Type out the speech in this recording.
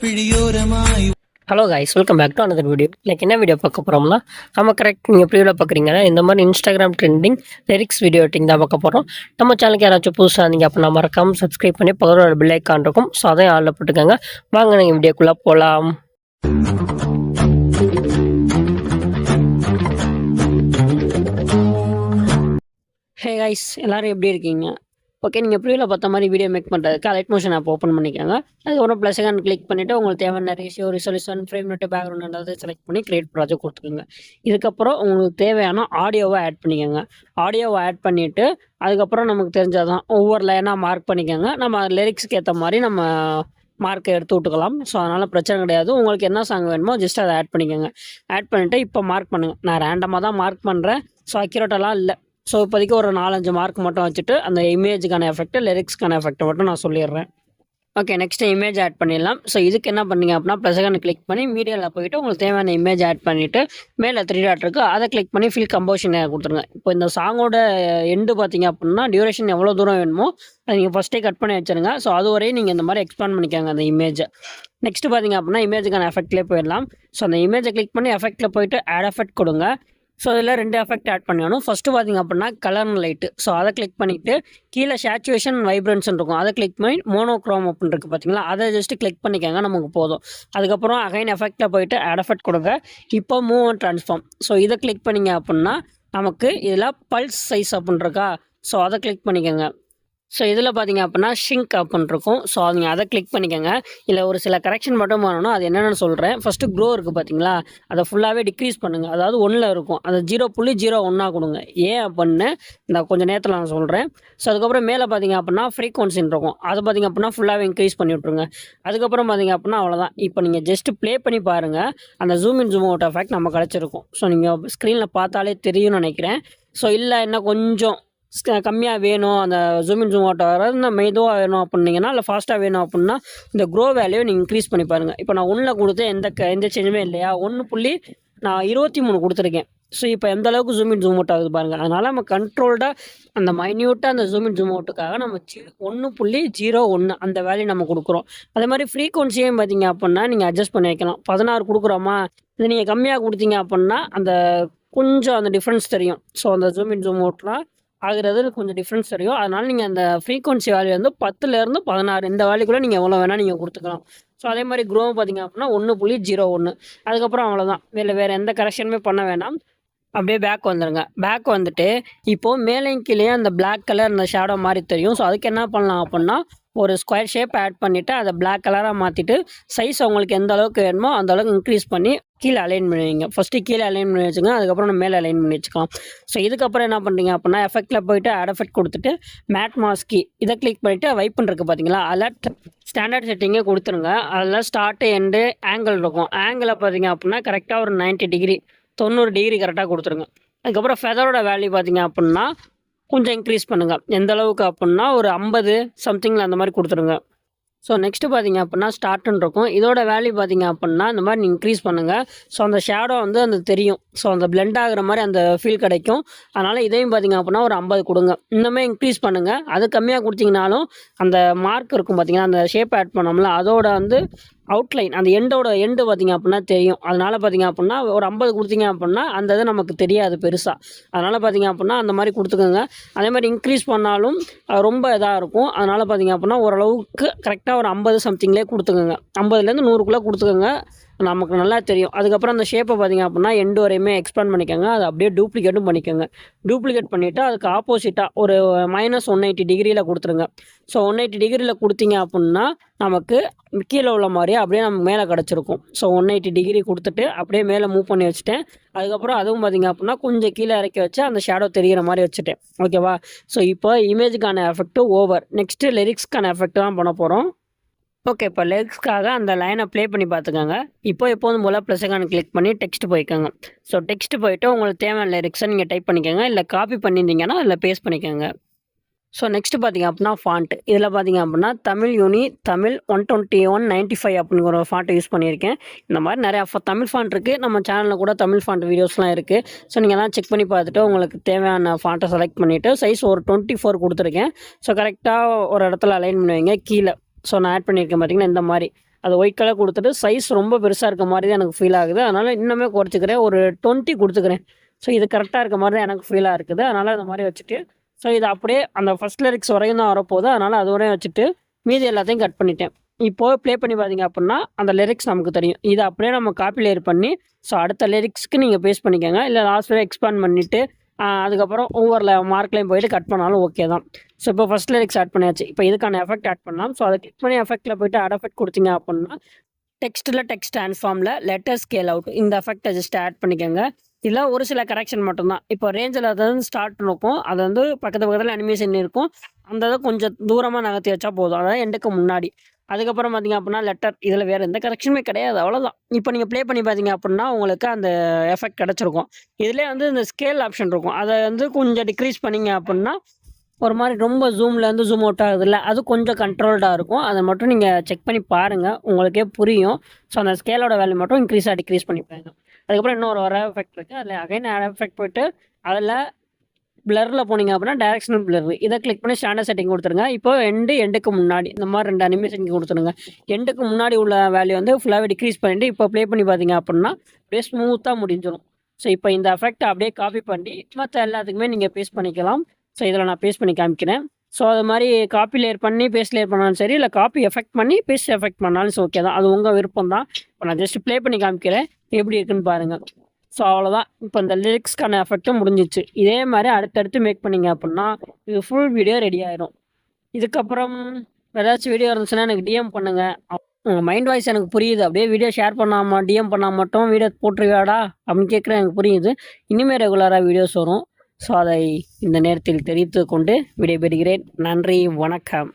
Hello guys, welcome back to another video. என்ன video பார்க்க போகிறோம்னா, நம்ம கரெக்ட் நீங்கள் ப்ரீவியூவில் பார்க்குறீங்கன்னா இந்த மாதிரி Instagram trending lyrics video editing தான் பார்க்க போகிறோம். நம்ம சேனலுக்கு யாராச்சும் புதுசாக இருந்தீங்க அப்படின்னா மறக்காமல் சப்ஸ்கிரைப் பண்ணி பக்கத்தோட பெல் ஐக்கான் இருக்கும். ஸோ அதையும் ஆளில் போட்டுக்கோங்க. வாங்க நீங்கள் வீடியோக்குள்ளே போகலாம். ஹே கைஸ், எல்லோரும் எப்படி இருக்கீங்க? ஓகே, நீங்கள் ப்ரீவியூவில் பார்த்த மாதிரி வீடியோ மேக் பண்ணுறதுக்கு லைட் மோஷன் ஆப் ஓப்பன் பண்ணிக்கோங்க. அதுக்கப்புறம் ப்ளஸ் ஐக்கான் கிளிக் பண்ணிவிட்டு உங்களுக்கு தேவையான ratio, resolution, frame rate, background ஏதாவது செலக்ட் பண்ணி கிரியேட் ப்ராஜெக்ட் கொடுத்துக்கோங்க. இதுக்கப்புறம் உங்களுக்கு தேவையான ஆடியோவை ஆட் பண்ணிக்கோங்க. ஆடியோவை ஆட் பண்ணிவிட்டு அதுக்கப்புறம் நமக்கு தெரிஞ்சாதான் ஒவ்வொரு லைனாக மார்க் பண்ணிக்கோங்க. நம்ம லிரிக்ஸுக்கு ஏற்ற மாதிரி நம்ம மார்க்கை எடுத்து விட்டுக்கலாம். ஸோ அதனால் பிரச்சனை கிடையாது. உங்களுக்கு என்ன சாங் வேணுமோ ஜஸ்ட் அதை ஆட் பண்ணிக்கோங்க. ஆட் பண்ணிவிட்டு இப்போ மார்க் பண்ணுங்கள். நான் ரேண்டமாக தான் மார்க் பண்ணுறேன். ஸோ அக்யூரேட்டெல்லாம் இல்லை. ஸோ இப்போதைக்கு ஒரு 4-5 மார்க் மட்டும் வச்சுட்டு அந்த இமேஜுக்கான எஃபெக்ட், லிரிக்ஸ்க்கான எஃபெக்ட் மட்டும் நான் சொல்லிடுறேன். ஓகே, நெக்ஸ்ட்டு இமேஜ் ஆட் பண்ணிடலாம். ஸோ இதுக்கு என்ன பண்ணீங்க அப்படின்னா ப்ளஸ் ஐக்கானை கிளிக் பண்ணி மீடியாவில் போய்ட்டு உங்களுக்கு தேவையான இமேஜ் ஆட் பண்ணிவிட்டு மேலே 3 டாட் இருக்குது, அதை கிளிக் பண்ணி ஃபில் கம்போஷன் கொடுத்துருங்க. இப்போ இந்த சாங்கோட எண்டு பார்த்தீங்க அப்படின்னா டியூரேஷன் எவ்வளோ தூரம் வேணுமோ அதை நீங்கள் ஃபஸ்ட்டே கட் பண்ணி வச்சுருங்க. ஸோ அது வரையும் நீங்கள் இந்த மாதிரி எக்ஸ்பேண்ட் பண்ணிக்கோங்க அந்த இமேஜை. நெக்ஸ்ட்டு பார்த்தீங்க அப்படின்னா இமேஜுக்கான எஃபெக்ட்லேயே போயிடலாம். ஸோ அந்த இமேஜை கிளிக் பண்ணி எஃபெக்ட்டில் போய்ட்டு ஆட் எஃபெக்ட் கொடுங்க. ஸோ இதில் 2 எஃபெக்ட் ஆட் பண்ணணும். ஃபஸ்ட்டு பார்த்திங்க அப்படின்னா கலர் லைட்டு. ஸோ அதை கிளிக் பண்ணிவிட்டு கீழே சேச்சுவேஷன் வைப்ரன்ஸ்ன்னு இருக்கும், அதை கிளிக் பண்ணி மோனோக்ரோம் அப்படின்னு இருக்குது பார்த்தீங்களா, அதை ஜஸ்ட்டு கிளிக் பண்ணிக்கோங்க, நமக்கு போதும். அதுக்கப்புறம் அகைன் எஃபெக்டில் போய்ட்டு ஆட் எஃபெக்ட் கொடுங்க. இப்போ மூவ் அண்ட் ட்ரான்ஸ்ஃபார்ம். ஸோ இதை கிளிக் பண்ணிங்க அப்படின்னா நமக்கு இதில் பல்ஸ் சைஸ் அப்படின்னு இருக்கா, ஸோ அதை கிளிக் பண்ணிக்கோங்க. ஸோ இதில் பார்த்தீங்க அப்படின்னா ஷிங்க் அப்படின்னு இருக்கும். ஸோ நீங்கள் அதை கிளிக் பண்ணிக்கோங்க. இல்லை ஒரு சில கரெக்ஷன் மட்டும் பண்ணணும், அது என்னென்னு சொல்கிறேன். ஃபஸ்ட்டு க்ரோ இருக்குது பார்த்தீங்களா, அதை ஃபுல்லாகவே டிக்ரீஸ் பண்ணுங்கள். அதாவது 1ல் இருக்கும், அதை 0.01 கொடுங்க. ஏன் அப்படின்னு இந்த கொஞ்சம் நேரத்தில் நான் சொல்கிறேன். ஸோ அதுக்கப்புறம் மேலே பார்த்தீங்க அப்படின்னா ஃப்ரீக்வன்சின்னு இருக்கும், அதை பார்த்தீங்க அப்படின்னா ஃபுல்லாகவே இன்க்ரீஸ் பண்ணி விட்ருங்க. அதுக்கப்புறம் பார்த்தீங்க அப்படின்னா அவ்வளோதான். இப்போ நீங்கள் ஜஸ்ட்டு ப்ளே பண்ணி பாருங்கள், அந்த zoom in zoom out effect நம்ம கிடச்சிருக்கும். ஸோ நீங்கள் ஸ்க்ரீனில் பார்த்தாலே தெரியும்னு நினைக்கிறேன். ஸோ இல்லை இன்னும் கொஞ்சம் கம்மியாக வேணும், அந்த ஜூம் இன் ஜூம் அவுட் ஆகிறது இன்னும் மெதுவாக வேணும் அப்படின்னீங்கன்னா, இல்லை ஃபாஸ்ட்டாக வேணும் அப்படின்னா இந்த க்ரோ வேல்யூ நீங்கள் இன்க்ரீஸ் பண்ணி பாருங்கள். இப்போ நான் 1ல் கொடுத்து எந்த சேஞ்சுமே இல்லையா, 1.23 கொடுத்துருக்கேன். ஸோ இப்போ எந்த அளவுக்கு ஜூம் இன் ஜூம் அவுட் ஆகுது பாருங்கள். அதனால் நம்ம கண்ட்ரோல்டாக அந்த மைன்யூட்டாக அந்த ஜூம் இன் ஜூம் அவுட்டுக்காக நம்ம 1.01 அந்த வேல்யூ நம்ம கொடுக்குறோம். அதே மாதிரி ஃப்ரீக்வன்சியும் பார்த்தீங்க அப்படின்னா நீங்கள் அட்ஜஸ்ட் பண்ணி வைக்கலாம். 16 கொடுக்குறோமா, இது நீங்கள் கம்மியாக கொடுத்தீங்க அப்படின்னா அந்த கொஞ்சம் அந்த டிஃப்ரென்ஸ் தெரியும். ஸோ அந்த ஜூம் இன் ஜூம் அவுட்லாம் ஆகிறது கொஞ்சம் டிஃப்ரென்ஸ் தெரியும். அதனால் நீங்கள் அந்த ஃப்ரீக்வன்சி வேல்யூ வந்து 10லேருந்து 16 இந்த வேல்யூக்குள்ளே நீங்கள் எவ்வளோ வேணால் நீங்கள் கொடுத்துக்கலாம். ஸோ அதே மாதிரி க்ரோவும் பார்த்தீங்க அப்படின்னா 1.01. அதுக்கப்புறம் அவ்வளோதான், வேறு எந்த கரெக்ஷனுமே பண்ண வேண்டாம். அப்படியே பேக் வந்துடுங்க. பேக் வந்துட்டு இப்போது மேலேயும் கீழே அந்த பிளாக் கலர் அந்த ஷேடோ மாதிரி தெரியும். ஸோ அதுக்கு என்ன பண்ணலாம் அப்படின்னா ஒரு ஸ்கொயர் ஷேப் ஆட் பண்ணிவிட்டு அதை பிளாக் கலராக மாற்றிட்டு சைஸ் உங்களுக்கு எந்த அளவுக்கு வேணுமோ அந்த அளவுக்கு இன்க்ரீஸ் பண்ணி கீழே அலைன் பண்ணுவீங்க. ஃபஸ்ட்டு கீழே அலைன் பண்ணி வச்சுக்கோங்க, அதுக்கப்புறம் நம்ம மேலே அலைன் பண்ணி வச்சுக்கலாம். ஸோ இதுக்கப்புறம் என்ன பண்ணுறீங்க அப்படின்னா எஃபெக்டில் போய்ட்டு ஆட் எஃபெக்ட் கொடுத்துட்டு மேட் மாஸ்கி இதை கிளிக் பண்ணிவிட்டு வைப் பண்ணுறது பார்த்தீங்களா, அதில் ஸ்டாண்டர்ட் செட்டிங்கே கொடுத்துருங்க. அதில் ஸ்டார்ட்டு எண்டு ஆங்கிள் இருக்கும். ஆங்கிளை பார்த்தீங்க அப்படின்னா கரெக்டாக ஒரு 90 டிகிரி 90 டிகிரி கரெக்டாக கொடுத்துருங்க. அதுக்கப்புறம் ஃபெதரோட வேல்யூ பார்த்தீங்க அப்படின்னா கொஞ்சம் இன்க்ரீஸ் பண்ணுங்கள். எந்த அளவுக்கு அப்படின்னா ஒரு 50 சம்திங்கில் அந்த மாதிரி கொடுத்துருங்க. ஸோ நெக்ஸ்ட்டு பார்த்தீங்க அப்படின்னா ஸ்டார்ட்டுன்னு இருக்கும், இதோட வேல்யூ பார்த்தீங்க அப்படின்னா இந்த மாதிரி இன்க்ரீஸ் பண்ணுங்கள். ஸோ அந்த ஷேடோ வந்து அந்த தெரியும், ஸோ அந்த பிளெண்ட் ஆகிற மாதிரி அந்த ஃபீல் கிடைக்கும். அதனால் இதையும் பார்த்தீங்க அப்படின்னா ஒரு 50 கொடுங்க. இன்னுமே இன்க்ரீஸ் பண்ணுங்கள். அது கம்மியாக கொடுத்தீங்கனாலும் அந்த மார்க் இருக்கும் பார்த்தீங்கன்னா, அந்த ஷேப் ஆட் பண்ணோம்ல அதோட வந்து அவுட்லைன் அந்த எண்டு பார்த்தீங்க அப்படின்னா தெரியும். அதனால் பார்த்தீங்க அப்படின்னா ஒரு 50 கொடுத்தீங்க அப்படின்னா அந்த இது நமக்கு தெரியாது பெருசாக. அதனால் பார்த்தீங்க அப்படின்னா அந்த மாதிரி கொடுத்துக்கோங்க. அதே மாதிரி இன்க்ரீஸ் பண்ணாலும் ரொம்ப இதாக இருக்கும். அதனால் பார்த்தீங்க அப்படின்னா ஓரளவுக்கு கரெக்டாக ஒரு 50 சம்திங்லேயே கொடுத்துக்கோங்க. 50லேருந்து 100க்குள்ளே கொடுத்துக்கோங்க, நமக்கு நல்லா தெரியும். அதுக்கப்புறம் அந்த ஷேப்பை பார்த்தீங்க அப்படின்னா எண்டு வரையுமே எக்ஸ்பேண்ட் பண்ணிக்கோங்க. அதை அப்படியே டூப்ளிகேட்டும் பண்ணிக்கோங்க. டூப்ளிகேட் பண்ணிவிட்டு அதுக்கு ஆப்போசிட்டாக ஒரு -180 டிகிரியில் கொடுத்துருங்க. ஸோ 180 டிகிரியில் கொடுத்தீங்க அப்படின்னா நமக்கு கீழே உள்ள மாதிரியே அப்படியே நம்ம மேலே கிடச்சிருக்கும். ஸோ 180 டிகிரி கொடுத்துட்டு அப்படியே மேலே மூவ் பண்ணி வச்சுட்டேன். அதுக்கப்புறம் அதுவும் பார்த்திங்க அப்படின்னா கொஞ்சம் கீழே இறக்கி வச்சு அந்த ஷேடோ தெரிகிற மாதிரி வச்சுட்டேன். ஓகேவா? ஸோ இப்போ இமேஜுக்கான எஃபெக்ட்டு ஓவர். நெக்ஸ்ட்டு லிரிக்ஸ்க்கான எஃபெக்ட் தான் பண்ண போகிறோம். ஓகே, இப்போ லிரிக்ஸ்க்காக அந்த லைனை ப்ளே பண்ணி பார்த்துக்கோங்க. இப்போ எப்போதும் போல் ப்ளஸ் ஐக்கான் கிளிக் பண்ணி டெக்ஸ்ட் போய்க்கோங்க. ஸோ டெக்ஸ்ட் போய்ட்டு உங்களுக்கு தேவையான லிரிக்ஸை நீங்கள் டைப் பண்ணிக்கோங்க, இல்லை காப்பி பண்ணியிருந்தீங்கன்னா அதில் பேஸ்ட் பண்ணிக்கோங்க. ஸோ நெக்ஸ்ட்டு பார்த்திங்க அப்படின்னா ஃபாண்ட்டு. இதில் பார்த்திங்க அப்படின்னா தமிழ் யூனி தமிழ் 12195 அப்படிங்கிற ஒரு ஃபாண்ட்டை யூஸ் பண்ணியிருக்கேன். இந்த மாதிரி நிறையா தமிழ் ஃபாண்ட் இருக்குது. நம்ம சேனலில் கூட தமிழ் ஃபாண்ட் வீடியோஸ்லாம் இருக்குது. ஸோ நீங்கள் எல்லாம் செக் பண்ணி பார்த்துட்டு உங்களுக்கு தேவையான ஃபாண்ட்டை செலக்ட் பண்ணிவிட்டு சைஸ் ஒரு 24 கொடுத்துருக்கேன். ஸோ கரெக்டாக ஒரு இடத்துல அலைன் பண்ணுவீங்க கீழே. ஸோ நான் ஆட் பண்ணியிருக்கேன் பார்த்தீங்கன்னா இந்த மாதிரி அது ஒயிட் கலர் கொடுத்துட்டு சைஸ் ரொம்ப பெருசாக இருக்க மாதிரி தான் எனக்கு ஃபீல் ஆகுது. அதனால் இன்னுமே குறைச்சிக்கிறேன். ஒரு 20 கொடுத்துக்கிறேன். ஸோ இது கரெக்டாக இருக்க மாதிரி தான் எனக்கு ஃபீலாக இருக்குது. அதனால் அந்த மாதிரி வச்சுட்டு ஸோ இது அப்படியே அந்த ஃபஸ்ட் லிரிக்ஸ் வரையும் தான் வரப்போகுது. அதனால் அதோடய வச்சுட்டு மீதி எல்லாத்தையும் கட் பண்ணிட்டேன். இப்போது ப்ளே பண்ணி பார்த்தீங்க அப்படின்னா அந்த லிரிக்ஸ் நமக்கு தெரியும். இதை அப்படியே நம்ம காப்பி லேயர் பண்ணி ஸோ அடுத்த லிரிக்ஸ்க்கு நீங்கள் பேஸ்ட் பண்ணிக்கோங்க. இல்லை லாஸ்ட்டில் எக்ஸ்பேண்ட் பண்ணிவிட்டு அதுக்கப்புறம் ஒவ்வொரு மார்க்லேயும் போயிட்டு கட் பண்ணாலும் ஓகே தான். ஸோ இப்போ ஃபஸ்ட் லிரிக்ஸ் ஆட் பண்ணியாச்சு. இப்போ இதுக்கான எஃபெக்ட் ஆட் பண்ணலாம். ஸோ அதை கிளிக் பண்ணி எஃபெக்ட்டில் போய்ட்டு ஆட் எஃபெக்ட் கொடுத்தீங்க அப்படின்னா டெக்ஸ்ட்டில் டெக்ஸ்ட் ட்ரான்ஸ்ஃபார்மில் லெட்டர் ஸ்கேல் அவுட் இந்த எஃபெக்டை ஜஸ்ட் ஆட் பண்ணிக்கோங்க. இதில் ஒரு சில கரெக்ஷன் மட்டும்தான். இப்போ ரேஞ்சில் அதாவது ஸ்டார்ட் இருக்கும், அது வந்து பக்கத்தில் அனிமேஷன் இருக்கும். அந்த இதை கொஞ்சம் தூரமாக நகர்த்தி வச்சா போதும், அதாவது எண்டுக்கு முன்னாடி. அதுக்கப்புறம் பார்த்திங்க அப்படின்னா லெட்டர், இதில் வேறு எந்த கரெக்ஷனுமே கிடையாது, அவ்வளோதான். இப்போ நீங்கள் ப்ளே பண்ணி பார்த்தீங்க அப்படின்னா உங்களுக்கு அந்த எஃபெக்ட் கிடச்சிருக்கும். இதிலே வந்து இந்த ஸ்கேல் ஆப்ஷன் இருக்கும், அதை வந்து கொஞ்சம் டிக்ரீஸ் பண்ணிங்க அப்படின்னா ஒரு மாதிரி ரொம்ப ஜூம்லேருந்து ஜூம் அவுட் ஆகுதுல்ல, அது கொஞ்சம் கண்ட்ரோல்டாக இருக்கும். அதை மட்டும் நீங்கள் செக் பண்ணி பாருங்கள், உங்களுக்கே புரியும். ஸோ அந்த ஸ்கேலோட வேல்யூ மட்டும் டிக்ரீஸ் பண்ணி பாருங்க. அதுக்கப்புறம் இன்னொரு வர எஃபெக்ட் இருக்குது, அதில் அகைன் எஃபெக்ட் போய்ட்டு அதில் பிளரில் போனீங்க அப்படின்னா டைரக்ஷனல் பிளர், இதை கிளிக் பண்ணி ஸ்டாண்டர்ட் செட்டிங் கொடுத்துருங்க. இப்போ எண்டுக்கு முன்னாடி இந்த மாதிரி 2 அனிமேஷன் கொடுத்துருங்க. எண்டுக்கு முன்னாடி உள்ள வேல்யூ வந்து ஃபுல்லாகவே டிக்ரீஸ் பண்ணிவிட்டு இப்போ ப்ளே பண்ணி பார்த்தீங்க அப்படின்னா அப்படியே ஸ்மூத்தாக முடிஞ்சிடும். ஸோ இப்போ இந்த எஃபெக்ட் அப்படியே காப்பி பண்ணி மற்ற எல்லாத்துக்குமே நீங்கள் பேஸ்ட் பண்ணிக்கலாம். ஸோ இதில் நான் பேஸ்ட் பண்ணி காமிக்கிறேன். ஸோ அது மாதிரி காப்பி லேயர் பண்ணி பேஸ்ட் லேயர் பண்ணாலும் சரி, இல்லை காப்பி எஃபெக்ட் பண்ணி பேஸ்ட் எஃபெக்ட் பண்ணாலும் ஸோ ஓகே தான், அது உங்கள் விருப்பம் தான். இப்போ நான் ஜஸ்ட் ப்ளே பண்ணி காமிக்கிறேன், எப்படி இருக்குன்னு பாருங்கள். ஸோ அவ்வளோதான், இப்போ இந்த லிரிக்ஸ்க்கான எஃபெக்ட்டும் முடிஞ்சிச்சு. இதே மாதிரி அடுத்தடுத்து மேக் பண்ணிங்க அப்படின்னா இது ஃபுல் வீடியோ ரெடி ஆயிரும். இதுக்கப்புறம் ஏதாச்சும் வீடியோ இருந்துச்சுன்னா எனக்கு டிஎம் பண்ணுங்கள். உங்கள் மைண்ட் வாய்ஸ் எனக்கு புரியுது, அப்படியே வீடியோ ஷேர் பண்ணாமல் டிஎம் பண்ணால் மட்டும் வீடியோ போட்டுருவியாடா அப்படின்னு கேட்குறேன், எனக்கு புரியுது. இனிமேல் ரெகுலராக வீடியோஸ் வரும். ஸோ அதை இந்த நேரத்தில் தெரிவித்து கொண்டு விடைபெறுகிறேன். நன்றி, வணக்கம்.